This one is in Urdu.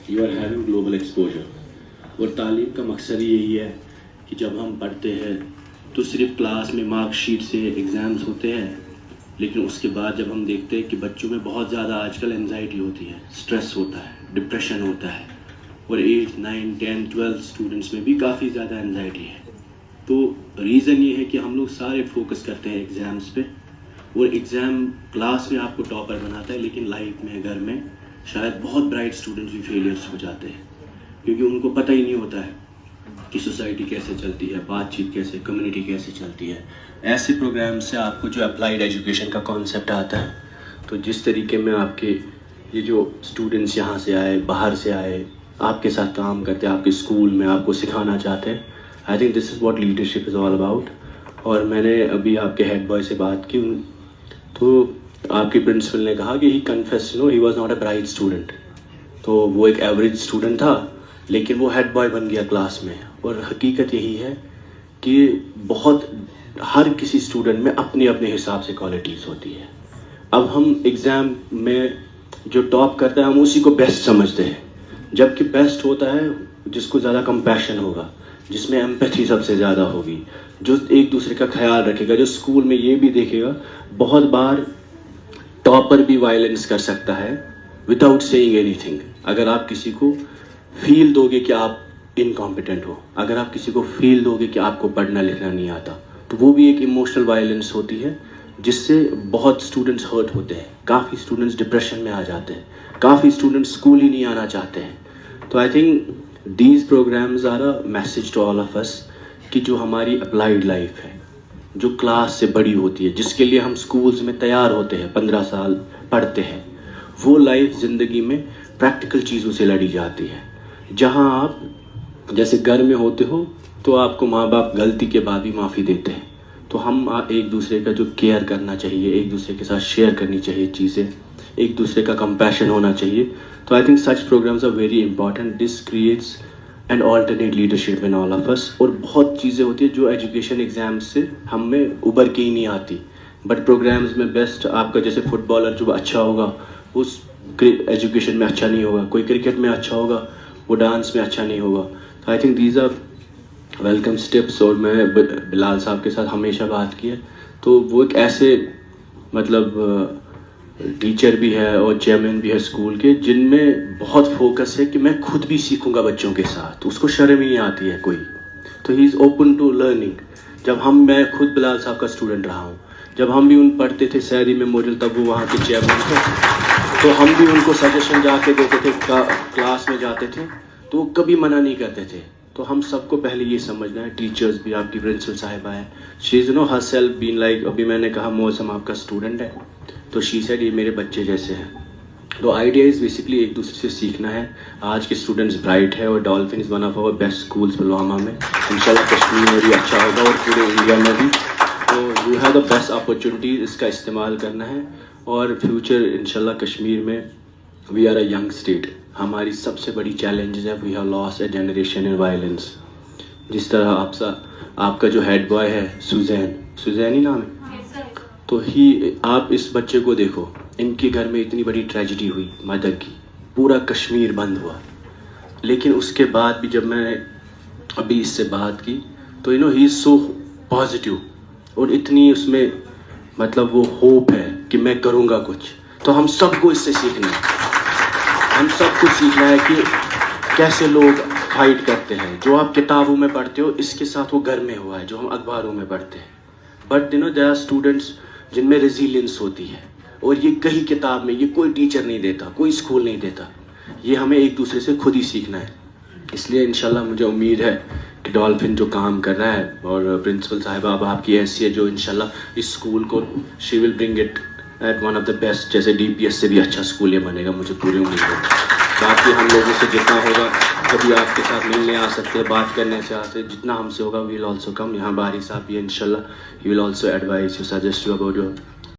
You are having global exposure. اور تعلیم کا مقصد یہی ہے کہ جب ہم پڑھتے ہیں تو صرف کلاس میں مارک شیٹ سے ایگزامز ہوتے ہیں، لیکن اس کے بعد جب ہم دیکھتے ہیں کہ بچوں میں بہت زیادہ آج کل انزائٹی ہوتی ہے، اسٹریس ہوتا ہے، ڈپریشن ہوتا ہے، اور 8 9 10 12 اسٹوڈنٹس میں بھی کافی زیادہ انزائٹی ہے. تو ریزن یہ ہے کہ ہم لوگ سارے فوکس کرتے ہیں ایگزامس پہ، اور ایگزام کلاس میں آپ کو ٹاپر بناتا ہے، لیکن لائف میں گھر میں شاید بہت برائٹ اسٹوڈنٹس بھی فیلئرس ہو جاتے ہیں، کیونکہ ان کو پتہ ہی نہیں ہوتا ہے کہ سوسائٹی کیسے چلتی ہے، بات چیت کیسے، کمیونٹی کیسے چلتی ہے. ایسے پروگرام سے آپ کو جو اپلائیڈ ایجوکیشن کا کانسیپٹ آتا ہے. تو جس طریقے میں آپ کے یہ جو اسٹوڈنٹس یہاں سے آئے، باہر سے آئے، آپ کے ساتھ کام کرتے ہیں، آپ کے اسکول میں آپ کو سکھانا چاہتے ہیں، I think this is what leadership is all about. اور میں نے ابھی آپ کے ہیڈ بوائے سے بات کی تو آپ کے پرنسپل نے کہا کہ he confess he was not a bright student. تو وہ ایک ایوریج اسٹوڈنٹ تھا، لیکن وہ ہیڈ بوائے بن گیا کلاس میں. اور حقیقت یہی ہے کہ بہت ہر کسی اسٹوڈنٹ میں اپنے اپنے حساب سے کوالٹیز ہوتی ہے. اب ہم ایگزام میں جو ٹاپ کرتا ہے ہم اسی کو بیسٹ سمجھتے ہیں، جبکہ بیسٹ ہوتا ہے جس کو زیادہ کمپیشن ہوگا، جس میں ایمپیتھی سب سے زیادہ ہوگی، جو ایک دوسرے کا خیال رکھے گا، جو اسکول میں یہ بھی دیکھے گا. بہت بار ٹاپر بھی وائلنس کر سکتا ہے وداؤٹ سیئنگ اینی تھنگ. اگر آپ کسی کو فیل دو گے کہ آپ انکمپیٹنٹ ہو، اگر آپ کسی کو فیل دو گے کہ آپ کو پڑھنا لکھنا نہیں آتا، تو وہ بھی ایک ایموشنل وائلنس ہوتی ہے جس سے بہت اسٹوڈنٹس ہرٹ ہوتے ہیں. کافی اسٹوڈنٹس ڈپریشن میں آ جاتے ہیں، کافی اسٹوڈنٹس اسکول ہی نہیں آنا چاہتے ہیں. تو I think these programs are a message to all of us کہ جو ہماری اپلائیڈ لائف ہے، جو کلاس سے بڑی ہوتی ہے، جس کے لیے ہم اسکولز میں تیار ہوتے ہیں، 15 سال پڑھتے ہیں، وہ لائف زندگی میں پریکٹیکل چیزوں سے لڑی جاتی ہے. جہاں آپ جیسے گھر میں ہوتے ہو تو آپ کو ماں باپ غلطی کے بعد بھی معافی دیتے ہیں، تو ہم ایک دوسرے کا جو کیئر کرنا چاہیے، ایک دوسرے کے ساتھ شیئر کرنی چاہیے چیزیں، ایک دوسرے کا کمپیشن ہونا چاہیے. تو I think such programs are very important. This creates and alternate leadership in all of us. اور بہت چیزیں ہوتی ہیں جو ایجوکیشن ایگزام سے ہم میں ابھر کے ہی نہیں آتی، بٹ پروگرامز میں بیسٹ آپ کا جیسے فٹ بالر جو اچھا ہوگا اس ایجوکیشن میں اچھا نہیں ہوگا، کوئی کرکٹ میں اچھا ہوگا وہ ڈانس میں اچھا نہیں ہوگا. تو I think these are welcome steps. اور میں بلال صاحب کے ساتھ ہمیشہ بات کی ہے، تو وہ ایک ایسے مطلب ٹیچر بھی ہے اور چیئرمین بھی ہے اسکول کے، جن میں بہت فوکس ہے کہ میں خود بھی سیکھوں گا بچوں کے ساتھ، اس کو شرم ہی نہیں آتی ہے کوئی. تو ہی از اوپن ٹو لرننگ. جب میں خود بلال صاحب کا اسٹوڈنٹ رہا ہوں، جب ہم بھی ان پڑھتے تھے سعدی میموریل، تب وہ وہاں کے چیئرمین تھے، تو ہم بھی ان کو سجیشن جا کے دیتے تھے، کلاس میں جاتے تھے تو وہ کبھی منع نہیں کرتے تھے. تو ہم سب کو پہلے یہ سمجھنا ہے، ٹیچرز بھی، آپ کی پرنسپل صاحبہ ہے، شی از ہر سیلف بین لائک، ابھی میں نے کہا موسم آپ کا اسٹوڈنٹ ہے، تو شی سیڈ یہ میرے بچے جیسے ہیں. تو آئیڈیا از بیسکلی ایک دوسرے سے سیکھنا ہے. آج کے اسٹوڈنٹس برائٹ ہے، اور Dolphin is one of our best schools Pulwama میں. انشاءاللہ کشمیر میں بھی اچھا ہوگا اور پورے انڈیا میں بھی. تو you have the best opportunity, اس کا استعمال کرنا ہے. اور فیوچر انشاءاللہ کشمیر میں we are a young state. ہماری سب سے بڑی چیلنجز ہے we have lost a generation in violence. جس طرح آپ کا جو ہیڈ بوائے ہے سوزین ہی نام ہے، تو آپ اس بچے کو دیکھو، ان کے گھر میں اتنی بڑی ٹریجڈی ہوئی مدر کی، پورا کشمیر بند ہوا، لیکن اس کے بعد بھی جب میں نے ابھی اس سے بات کی تو ہی از سو پازیٹیو، اور اتنی اس میں مطلب وہ ہوپ ہے کہ میں کروں گا کچھ. تو ہم سب کو اس سے سیکھنا ہے، ہم سب کو سیکھنا ہے کہ کیسے لوگ فائٹ کرتے ہیں. جو آپ کتابوں میں پڑھتے ہو اس کے ساتھ وہ گھر میں ہوا ہے جو ہم اخباروں میں پڑھتے ہیں. بٹ دیر آر اسٹوڈنٹس جن میں ریزیلینس ہوتی ہے، اور یہ کہیں کتاب میں یہ کوئی ٹیچر نہیں دیتا، کوئی اسکول نہیں دیتا. یہ ہمیں ایک دوسرے سے خود ہی سیکھنا ہے. اس لیے انشاءاللہ مجھے امید ہے کہ ڈولفن جو کام کر رہا ہے، اور پرنسپل صاحبہ اب آپ کی حیثیت جو انشاءاللہ اس اسکول کو she will bring it at one of the best, جیسے ڈی پی ایس سے بھی اچھا اسکول یہ بنے گا، مجھے پوری امید ہے. باقی ہم لوگوں سے جتنا ہوگا، کبھی آپ کے ساتھ ملنے آ سکتے ہیں، بات کرنے سے آتے، جتنا ہم سے ہوگا وی ول آلسو کم. یہاں باری صاحب بھی انشاءاللہ he will also advise you, suggest you about your